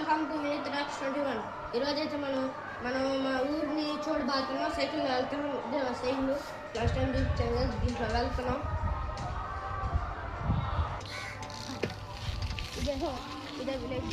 Welcome to mini tracks 21. ఈరోజు అయితే మనం మా ఊరిని చూడబోతున్నాం. సైకిల్ వెళ్తున్నాం. ఇదే మా సైకిల్ లాస్ట్ టైం చూపించాను కదా, దీంట్లో వెళ్తున్నాం. ఇదే విలేజ్.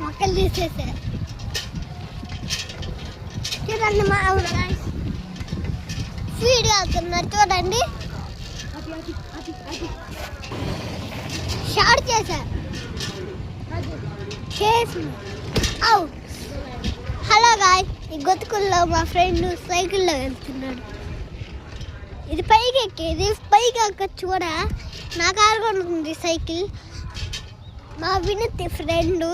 మొక్కలు తీసేసారు చూడండి. మా స్పీడ్ వెళ్తున్నారు చూడండి. షార్ట్ చేశారు. హలో గాయ్, ఈ గొతుకుల్లో మా ఫ్రెండ్ సైకిల్లో వెళ్తున్నాడు. ఇది పైకి ఎక్కేది, పైకి ఎక్క చూడ నాకు ఆడుకుంటుంది సైకిల్. మా వినతి ఫ్రెండ్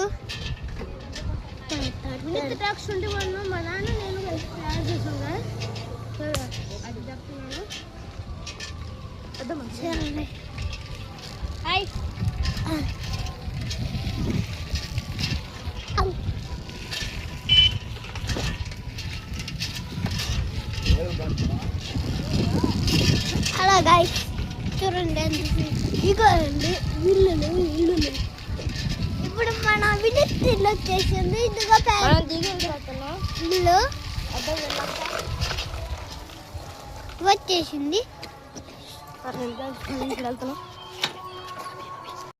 మినీ ట్రాక్స్ 21 మా నాన్న నేను తయారు చేసాం కదా, అది చెప్తున్నాను. హాయ్. హలో గాయ్, చూడండి ఇగోండి ఇల్లులు. ఇప్పుడు మన వినతి ఇల్లు వచ్చేసింది. ఇదిగో ఇల్లు వచ్చేసింది. వెళ్తున్నాం.